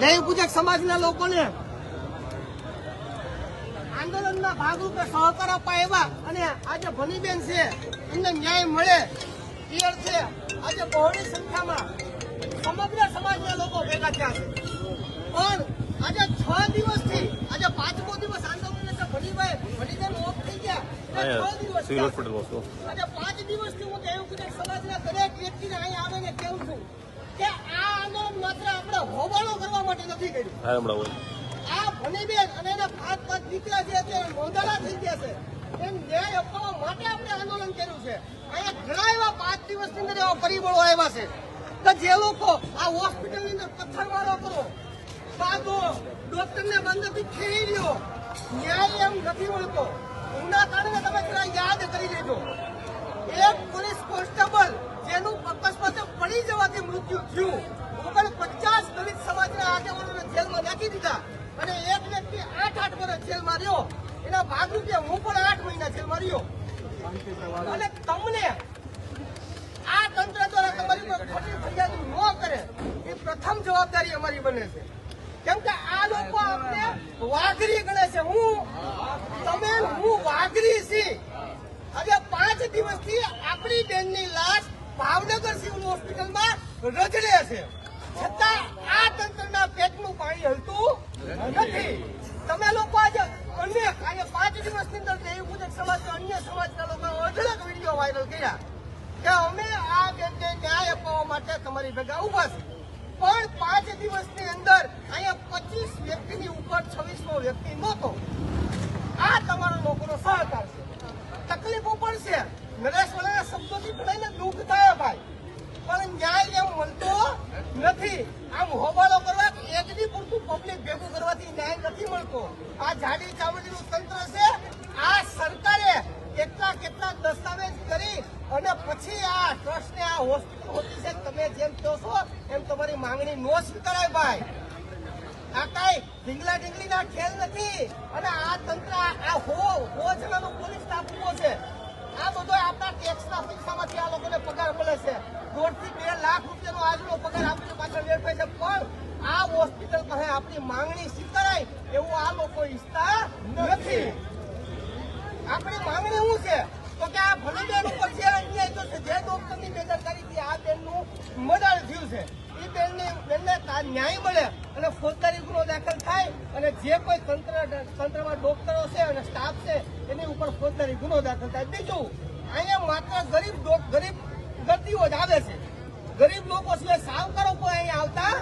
દૈવ પૂજક સમાજના લોકોને આંદોલનના ભાગરૂપે સહકાર આપવા આવ્યા અને આજે ભનીબેન છે એમને ન્યાય મળે એ અર્થે આજે બહોળી સંખ્યામાં સમગ્ર સમાજના લોકો ભેગા થયા છે. પણ આજે 6 દિવસથી આજે 5મો દિવસ આંદોલન ભનીબેન ઓફ થઈ ગયા. 6 દિવસ આજે 5 દિવસથી હું દૈવ પૂજક સમાજના દરેક વ્યક્તિને અહીં આવીને કહું છું કે આ આંદોલન માત્ર આપણે હોબાળો કરવા માટે નથી કર્યું. આ ભનીબેન અને એના 5 દીકરા છે તે નોંધાણા થઈ ગયા છે એમ ન્યાય અપાવવા માટે આપણે આંદોલન કર્યું છે. અહીંયા ઘણા એવા 5 દિવસની અંદર એવા પરિબળો આવ્યા છે કે જે લોકો આ હોસ્પિટલની અંદર પથ્થરમારો કરો, બાંધો, ડોક્ટરને બંધથી ખેડી રહ્યો, ન્યાય એમ નથી મળતો. એના કારણે તમે જરા યાદ કરી લેજો, એક પોલીસ કોન્સ્ટેબલ જેનું અકસ્માતે પડી જવાથી મૃત્યુ થયું, 49 દલિત સમાજના આગેવાનોને જેલમાં નાખી દીધા અને એક વ્યક્તિ 8 વર્ષ જેલમાં રહ્યો. એના ભાગરૂપે હું પણ 8 મહિના જેલમાં રહ્યો. અને તમને આ તંત્ર દ્વારા તમારી પર ખોટી ફરિયાદ ન કરે એ પ્રથમ જવાબદારી અમારી બને છે. કેમ કે આ લોકો આપણે વાઘરી ગણે છે. હું વાઘરી છીએ. આજે 5 દિવસથી આપણી બેનની લાશ ભાવનગર સિવિલ હોસ્પિટલમાં રજડે છે, છતાં આ તંત્રના પેટનું પાણી હલતું નથી. તમે લોકો આજે અન્ય 5 દિવસની અંદર દૈવ પૂજક સમાજ અન્ય સમાજના લોકો અઢળક વિડીયો વાયરલ કર્યા કે અમે આ બેનને ન્યાય અપાવવા માટે તમારી ભેગા ઉભા છે. પણ 5 દિવસની અંદર અહીંયા 25 વ્યક્તિની ઉપર 26મો વ્યક્તિ નહોતો. આ તમારા લોકોનો સહકાર છે. તકલીફો પણ છે. નરેશવાળાના શબ્દોથી બધાને દુઃખ થાય ભાઈ, પણ ન્યાય એમ મળતો નથી. આમ હોબાળો કરવા એકની પૂરતું પબ્લિક ભેગું કરવાથી ન્યાય નથી મળતો. આ જાડી ચામડીનું તંત્ર છે. આ સરકારે કેટલા દસ્તાવેજ કરી અને પછી આ ટ્રસ્ટને આ હોસ્પિટલ હોતી છે. તમે જેમ કહો છો એમ તમારી માંગણી નો સ્વીકારાય ભાઈ. આ કઈ ઢીંગલા ઢીંગલીના ખેલ નથી. અને આ તંત્ર આ હો જણાનો પોલીસ સ્ટાફ ઉભો છે. આ બધો આપણા ટેક્સના પૈસામાંથી આ લોકોને પગાર મળે છે. 1.5 થી 2 લાખ રૂપિયાનો આજનો પગાર આપણી પાછળ વેઠાય છે. પણ આ હોસ્પિટલ પાસે આપણી માંગણી સ્વીકારાય એવું આ લોકો ઈચ્છતા નથી. આપણી માંગણી શું છે તો કે આ ભનીબેન ઉપર જે અન્યાય થયો છે, જે ડોક્ટરની બેદરકારીથી આ બેનનું મર્ડર થયું છે, એ બેનને ન્યાય મળે અને ફોજદારી ગુનો દાખલ થાય અને જે કોઈ તંત્રમાં ડોક્ટરો છે અને સ્ટાફ છે એની ઉપર ફોજદારી ગુનો દાખલ થાય. બીજું, અહીંયા માત્ર ગરીબ દર્દીઓ જ આવે છે. ગરીબ લોકો સિવાય સાવકારો કોઈ અહીંયા આવતા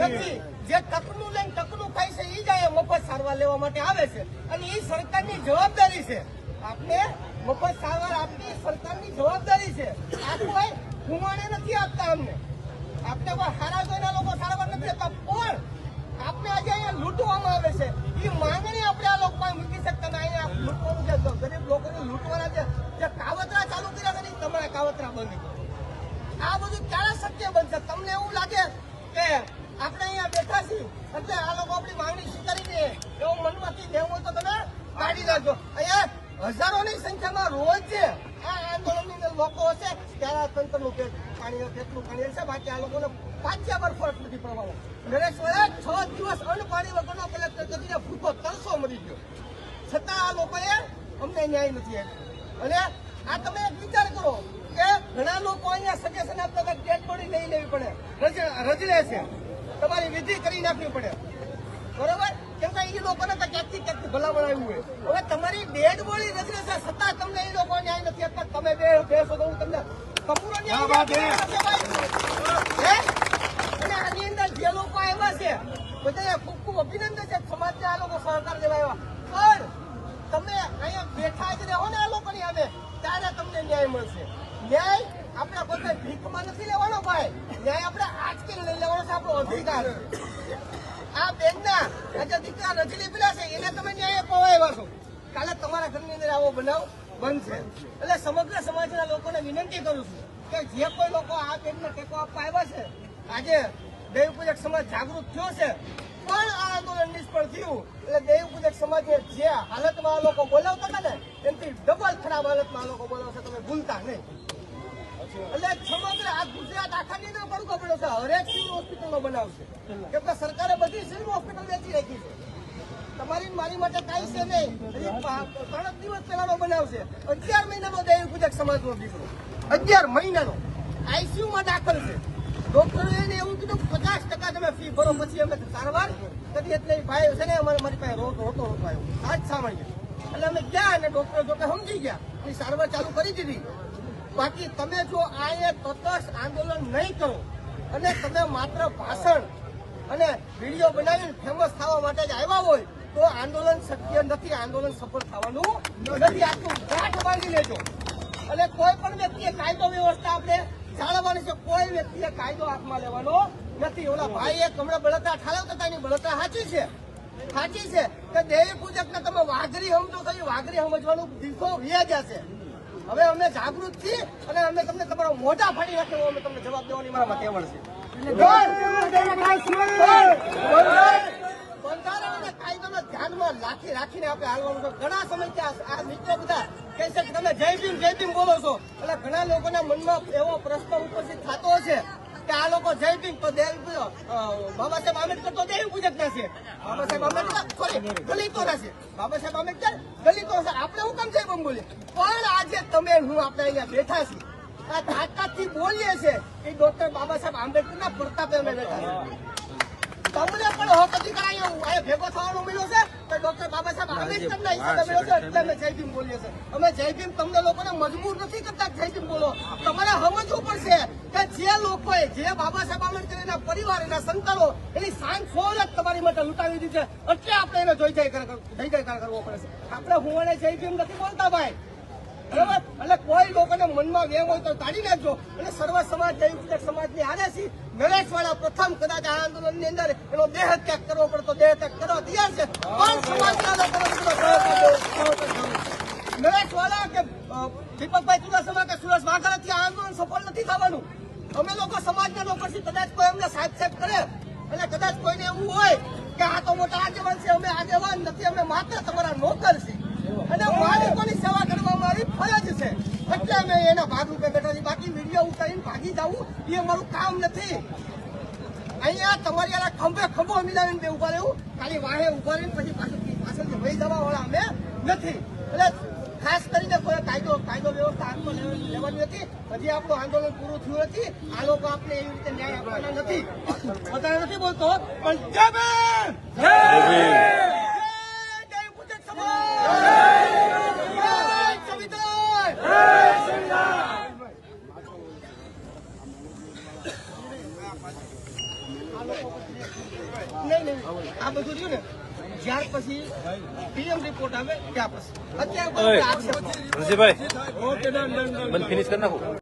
નથી. જે ટકનું લઈને ટકનું ખાય છે એ જ અહીંયા મફત સારવાર લેવા માટે આવે છે અને એ સરકારની જવાબદારી છે. આપણે મફત સારવાર આપની સરકારની જવાબદારી છે. આ કોઈ હુમાણે નથી આપતા. અમને આપણે કોઈ સારા જોઈના લોકો સારવાર નથી આપતા. પણ આપણે આજે અહીંયા લૂંટવામાં આવે છે. એ માંગણી આપણે આ લોકો મૂકી શકતા ને અહીંયા લૂંટવાનું છે. ગરીબ લોકોને લૂંટવાના જે કાવતરા ચાલુ કર્યા છે ને તમારા કાવતરા બંધ કરો. આ બધું ક્યારે શક્ય બનશે? તમને એવું લાગે કે આપણે અહીંયા બેઠા છીએ એટલે આ લોકો આપણી માંગણી સ્વીકારી દે એવું મનમાંથી દેવું હોય તો તમે કાઢી નાખજો. અહીંયા હજારોની સંખ્યામાં રોજ છે આ આંદોલનની અંદર લોકો હશે ત્યારે આ તંત્રનું કેટલું પાણી હશે. બાકી આ લોકોને પાછા પર ફરક નથી પડવાનો. નરેશભાઈ 6 દિવસ અન્ન પાણી વગરનો કલેક્ટર કરીને ભૂખો તરસો મરી ગયો, છતાં આ લોકોએ અમને ન્યાય નથી આપ્યો. અને આ તમે એક વિચાર કરો કે ઘણા લોકો અહીંયા સજેશન આપતા કે ડેડ બોડી લઈ લેવી પડે, રજડે છે, તમારી વિધિ કરી નાખવી પડે, બરોબર? કેમ કે એ લોકોને તો ક્યાંકથી ભલામણ આવ્યું હોય. હવે તમારી ડેડ બોડી રજડે છે છતાં તમને એ લોકો ન્યાય નથી આપતા. તમે બેસો તો હું તમને કપૂરો ન્યાય. અને આની અંદર જે લોકો આવ્યા છે બધા ખૂબ અભિનંદન છે. સમાજને આ લોકો સહકાર દેવા આવ્યા. પણ તમે અહીંયા બેઠા જ રહો ને આ લોકોની આવે ત્યારે તમને ન્યાય મળશે. ન્યાય આપણે કોઈ ભીખમાં નથી લેવાનો ભાઈ. ન્યાય આપણે આજથી લઈ લેવાનો છે, આપણો અધિકાર. આ બેનના આજે દીકરા રજડી પીડા છે એને તમે ન્યાય અપાવવા આવ્યા છો. કાલે તમારા ઘરની અંદર આવો બનાવ બનશે. એટલે સમગ્ર સમાજના લોકોને વિનંતી કરું છું કે જે કોઈ લોકો આ બેનને ટેકો આપવા આવ્યા છે, આજે દૈવ પૂજક સમાજ જાગૃત થયો છે પણ આ આંદોલન નિષ્ફળ થયું એટલે દૈવ પૂજક સમાજને જે હાલતમાં આ લોકો બોલાવતા હતા ને એનાથી ડબલ ખરાબ હાલતમાં આ લોકો બોલાવશે. તમે ભૂલતા નહીં. એટલે સમગ્ર આ ગુજરાત આખાની અંદર પડકો પડ્યો છે. હરેક સિવિલ હોસ્પિટલનો બનાવશે કેમ કે સરકારે બધી થાય છે નહીં. હજી 3 દિવસ પહેલાનો બનાવ છે. 11 મહિનાનો દૈનિક પૂજક સમાજનો દીકરો, 11 મહિનાનો આઈસીયુમાં દાખલ છે. ડોક્ટરે એને એવું કીધું 50% તમે ફી ભરો પછી અમે સારવાર કરી. એટલે ભાઈ છે ને મારી પાસે રોતો આવ્યો આજ સાંભળીએ. એટલે અમે ગયા અને ડોક્ટર જોકે સમજી ગયા એ સારવાર ચાલુ કરી દીધી. બાકી તમે જો આ તટસ્થ આંદોલન નહીં કરો અને તમે માત્ર ભાષણ અને વિડીયો બનાવીને ફેમસ થવા માટે જ આવ્યા હોય તો આંદોલન શક્ય નથી. આંદોલન સફળ થવાનું નથી. આટલું ગાંઠ બાંધી લેજો. અને કોઈ પણ વ્યક્તિએ કાયદો વ્યવસ્થા આપણે જાળવવાની છે. કોઈ વ્યક્તિએ કાયદો હાથમાં લેવાનો નથી. ઓલા ભાઈએ હમણાં બળતરા ઠાલવતા હતા એની બળતરા સાચી છે કે દેવી પૂજક ને તમે વાઘરી સમજો તો એ વાઘરી સમજવાનું દિવસો વ્યાજ છે. હવે અમે જાગૃત છીએ અને અમે તમને તમારા મોઢા ફાડી નાખે અમે તમને જવાબ દેવાની મારામાં તેવડ છે. બંધારણ અને કાયદાના ધ્યાનમાં રાખીને આપણે હાલવાનું છે. ઘણા સમયથી આ મિત્રો બધા કહે છે કે તમે જય ભીમ બોલો છો. એટલે ઘણા લોકોના મનમાં એવો પ્રશ્ન ઉપસ્થિત થતો છે કે આ લોકો જય ભીમ તો બાબા સાહેબ આંબેડકર તો દેવી પૂજક ના છે. બાબા સાહેબ આંબેડકર દલિતો ના છે. બાબા સાહેબ આંબેડકર દલિતો છે. આપણે હું કામ સાહેબ બોલીએ પણ આજે તમે હું આપણે અહીંયા બેઠા છીએ આ તાકાતથી બોલીએ છીએ કે ડોક્ટર બાબા સાહેબ આંબેડકર ના પ્રતાપે અમે બેઠા છીએ. તમને પણ હક અધિકાર અહીંયા ભેગો થવાનો મળ્યો છે તો ડોક્ટર બાબા સાહેબ આંબેડકર ના હિસાબે મળ્યો છે એટલે અમે જય ભીમ બોલીએ છીએ. અમે જય ભીમ તમને લોકોને મજબૂર નથી કરતા જય ભીમ બોલો. તમારે સમજવું પડશે કે જે લોકોએ જે બાબા સાહેબ આંબેડકર એના પરિવાર એના સંતાનો એની શાન શૌર્ય તમારી માટે લૂંટાવી દીધી છે એટલે આપણે એને જય જયકાર કરવો પડે છે. આપણે હું જય ભીમ નથી બોલતા ભાઈ, બરાબર? એટલે કોઈ લોકોને મનમાં વેમ હોય તો કાઢી નાખજો. અને સર્વ સમાજ દેવી સમાજની હારે છે. નરેશવાળા પ્રથમ કદાચ આ આંદોલન ની અંદર એનો દેહ ત્યાગ કરવો પડે તો દેહ ત્યાગ કરવા તૈયાર છે. પણ સમાજના લોકો નરેશવાળા કે દીપકભાઈ ચુડાસમા કે સુરેશ વાઘાણીથી આ આંદોલન સફળ નથી થવાનું. અમે લોકો સમાજના લોકો છીએ. કદાચ કોઈ અમને સાહેબ કરે અને કદાચ કોઈને એવું હોય કે આ તો મોટા આગેવાન છે, અમે આગેવાન નથી, અમે માત્ર તમારા નોકર છીએ અને માલિકોની સેવા કરવા મારી ફરજ છે એટલે અમે એના ભાગરૂપે બેઠા છીએ. બાકી વિડીયો ઉતારીને ભાગી જવું એ અમારું કામ નથી. અહીંયા તમારી ખંભો મિલાવીને બે ઉભા રહેવું, ખાલી વાહે ઉભા રહીને પછી પાછળથી વહી જવા વાળા અમે નથી. એટલે ખાસ કરીને કોઈ કાયદો વ્યવસ્થા હાથમાં લેવાની નથી. હજી આપણું આંદોલન પૂરું થયું નથી. આ લોકો આપણે એવી રીતે ન્યાય આપવાના નથી. વધારે નથી બોલતો પણ જય ભીમ! જય પૂજક સમાજ! જય સંવિધાન! નહીં આ બધું રહ્યું ને જ્યાર પછી પીએમ રિપોર્ટ આવે ત્યાં પછી અત્યારે રણજીભાઈ, બંધ ફિનિશ કરી નાખો.